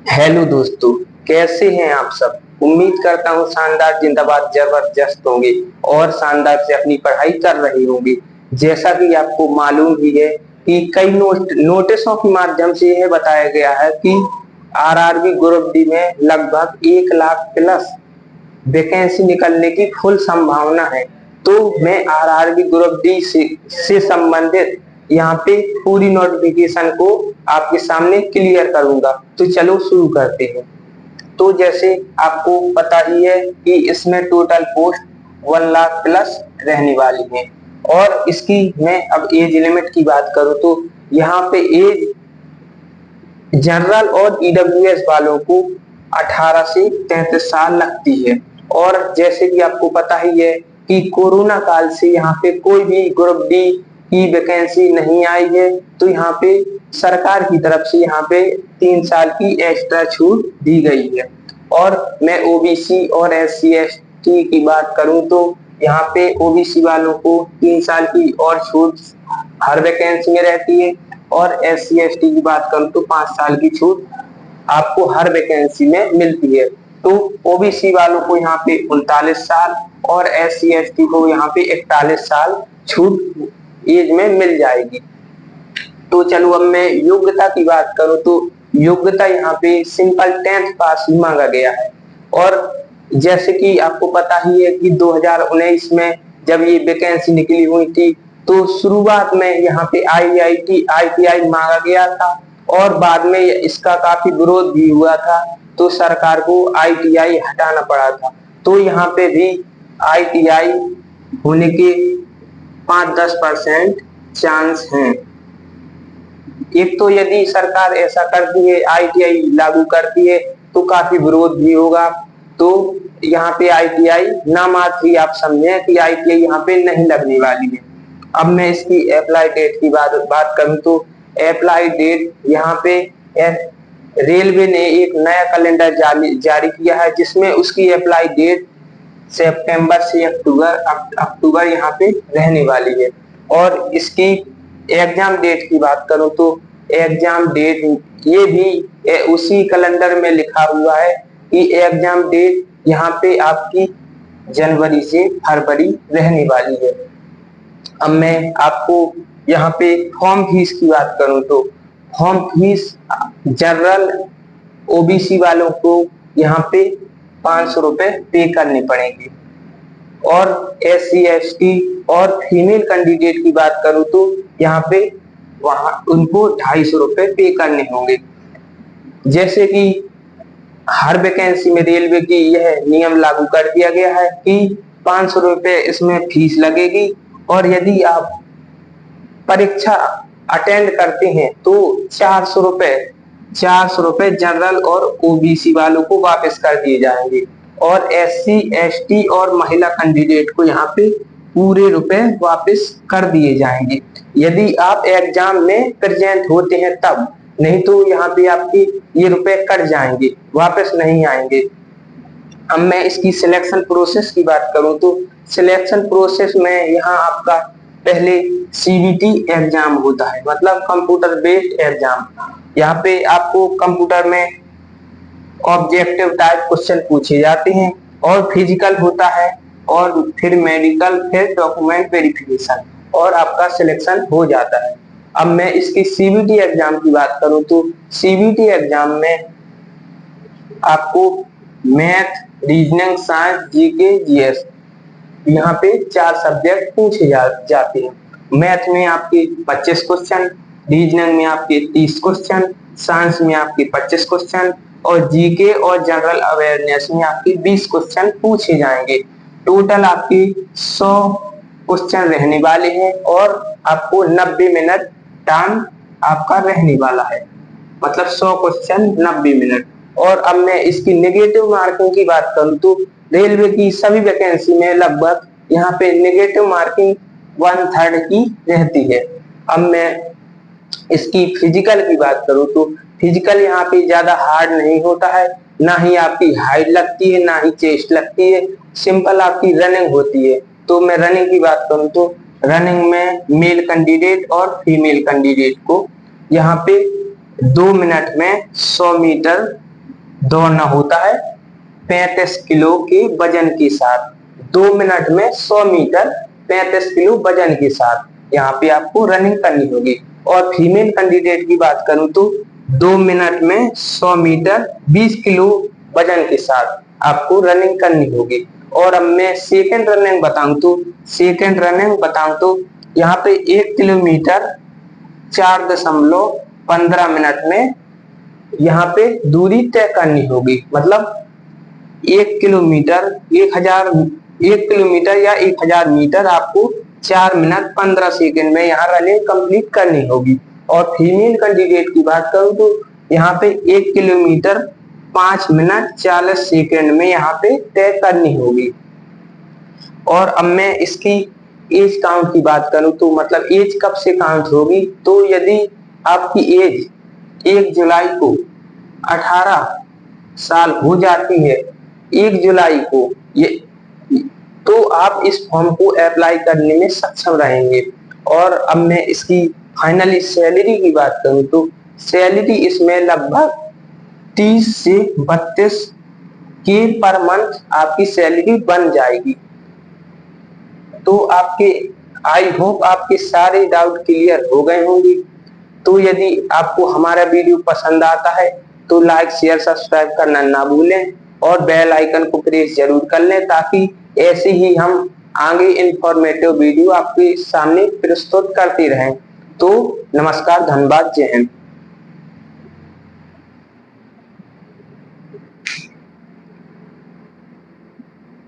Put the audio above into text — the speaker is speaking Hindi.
हेलो दोस्तों, कैसे हैं आप सब। उम्मीद करता हूँ शानदार जिंदाबाद जबरदस्त होंगे और शानदार से अपनी पढ़ाई कर रहे होंगे। जैसा कि आपको मालूम ही है कि कई नोटिसों के माध्यम से यह बताया गया है कि आरआरबी ग्रुप डी में लगभग 1 लाख प्लस वैकेंसी निकलने की फुल संभावना है। तो मैं आरआरबी ग्रुप डी से संबंधित यहाँ पे पूरी नोटिफिकेशन को आपके सामने क्लियर करूंगा। तो चलो शुरू करते हैं। तो जैसे आपको पता ही है कि इसमें टोटल पोस्ट 1 लाख प्लस रहने वाली है। और इसकी मैं अब एज लिमिट की बात करूं तो यहाँ पे एज जनरल और ईडब्ल्यूएस वालों को 18 से 33 साल लगती है। और जैसे कि आपको पता ही है कि कोरोना काल से यहाँ पे कोई भी ग्रुप डी की वैकेंसी नहीं आई है। तो यहाँ पे सरकार की तरफ से यहाँ पे 3 साल की एक्स्ट्रा छूट दी गई है। और मैं ओबीसी और SC ST की बात करूं तो यहाँ पे ओबीसी वालों को 3 साल की और छूट हर वैकेंसी में रहती है। और SC ST की बात करूं तो 5 साल की छूट आपको हर वैकेंसी में मिलती है। तो ओबीसी वालों को यहाँ पे 39 साल और SC ST को यहाँ पे 41 साल छूट एज में मिल जाएगी। तो चलो अब मैं योग्यता की बात करूं तो योग्यता यहाँ पे सिंपल 10th पास ही मांगा गया है। और जैसे कि आपको पता ही है कि 2019 में जब ये वैकेंसी निकली हुई थी तो शुरुआत में यहाँ पे IIT ITI मांगा गया था और बाद में इसका काफी विरोध भी हुआ था। तो सरकार को ITI हटाना पड़ा था। तो यहाँ पे भी ITI होने के 5-10% चांस हैं। एक तो यदि सरकार ऐसा करती है, ITI लागू करती है तो काफी विरोध भी होगा। तो यहाँ पे ITI नाम मात्र ही आप समझें कि ITI यहाँ पे नहीं लगने वाली है। अब मैं इसकी अप्लाई डेट की बात करूं तो अप्लाई डेट यहाँ पे रेलवे ने एक नया कैलेंडर जारी किया है जिसमें उसकी अप्लाई डेट सितंबर से अक्टूबर यहाँ पे रहने वाली है। और इसकी एग्जाम डेट की बात करूं तो एग्जाम डेट ये भी उसी कैलेंडर में लिखा हुआ है कि एग्जाम डेट यहाँ पे आपकी जनवरी से फरवरी रहने वाली है। अब मैं आपको यहाँ पे फॉर्म फीस की बात करूं तो फॉर्म फीस जनरल ओबीसी वालों को यहाँ पे 500 रुपए पे करने पड़ेंगे। और SC ST और फीमेल कैंडिडेट की बात करूं तो यहाँ पे वहां उनको 250 रुपए पे करने होंगे। जैसे कि हर वैकेंसी में रेलवे की यह नियम लागू कर दिया गया है कि 500 रुपए इसमें फीस लगेगी। और यदि आप परीक्षा अटेंड करते हैं तो 400 रुपए जनरल और ओबीसी वालों को वापस कर दिए जाएंगे। और SC ST और महिला कैंडिडेट को यहाँ पे पूरे रुपए वापस कर दिए जाएंगे यदि आप एग्जाम में प्रेजेंट होते हैं तब। नहीं तो यहाँ पे आपके ये रुपए कट जाएंगे, वापस नहीं आएंगे। अब मैं इसकी सिलेक्शन प्रोसेस की बात करूं तो सिलेक्शन प्रोसेस में यहाँ आपका पहले CBT एग्जाम होता है, मतलब कंप्यूटर बेस्ड एग्जाम। यहाँ पे आपको कंप्यूटर में ऑब्जेक्टिव टाइप क्वेश्चन पूछे जाते हैं और फिजिकल होता है और फिर मेडिकल, फिर डॉक्यूमेंट वेरिफिकेशन और आपका सिलेक्शन हो जाता है। अब मैं इसकी CBT एग्जाम की बात करूं तो CBT एग्जाम में आपको math, reasoning, science, GK, GS यहाँ पे 4 सब्जेक्ट पूछे जाते हैं। मैथ में आपके 25 क्वेश्चन, रीजनिंग में आपके 30 क्वेश्चन, साइंस में आपके 25 क्वेश्चन और GK और जनरल अवेयरनेस में आपके 20 क्वेश्चन पूछे जाएंगे। टोटल आपके 100 क्वेश्चन रहने वाले हैं और आपको 90 मिनट टाइम आपका रहने वाला है, मतलब 100 क्वेश्चन 90 मिनट। और अब मैं इसकी नेगेटिव मार्किंग की बात करूं तो रेलवे की सभी वैकेंसी में लगभग यहाँ पे नेगेटिव मार्किंग 1/3 की रहती है। अब मैं इसकी फिजिकल की बात करूं तो फिजिकल यहाँ पे ज्यादा हार्ड नहीं होता है, ना ही आपकी हाइट लगती है, ना ही चेस्ट लगती है। सिंपल आपकी रनिंग होती है। तो मैं रनिंग की बात करूं तो रनिंग में मेल कैंडिडेट और फीमेल कैंडिडेट को यहाँ पे 2 मिनट में 100 मीटर दौड़ना होता है 35 किलो के वजन के साथ। 2 मिनट में 100 मीटर 35 किलो वजन के साथ यहाँ पे आपको रनिंग करनी होगी। और फीमेल कैंडिडेट की बात करूं तो 2 मिनट में 100 मीटर 20 किलो वजन के साथ आपको रनिंग करनी होगी। और अब मैं सेकेंड रनिंग बताऊं तो यहाँ पे 1 किलोमीटर 4.15 मिनट में यहाँ पे दूरी तय करनी होगी। मतलब 1 किलोमीटर या 1000 मीटर आपको 4 मिनट 15 सेकेंड में यहाँ रनिंग कंप्लीट करनी होगी। और फीमेल कैंडिडेट की बात करूं तो यहाँ पे 1 किलोमीटर 5 मिनट 40 सेकेंड में यहाँ पे तय करनी होगी। और अब मैं इसकी एज काउंट की बात करूं तो मतलब एज कब से काउंट होगी, तो यदि आपकी एज 1 जुलाई को 18 साल हो जाती है 1 जुलाई को, ये तो आप इस फॉर्म को अप्लाई करने में सक्षम रहेंगे। और अब मैं इसकी फाइनली सैलरी की बात करूं तो सैलरी इसमें लगभग 30 से 32 के पर मंथ आपकी सैलरी बन जाएगी। तो आई होप आपके सारे डाउट क्लियर हो गए होंगे। तो यदि आपको हमारा वीडियो पसंद आता है तो लाइक शेयर सब्सक्राइब करना ना भूलें और बेल आइकन को प्रेस जरूर कर लें, ताकि ऐसे ही हम आगे इंफॉर्मेटिव वीडियो आपके सामने प्रस्तुत करते रहें। तो नमस्कार, धन्यवाद, जय हिंद।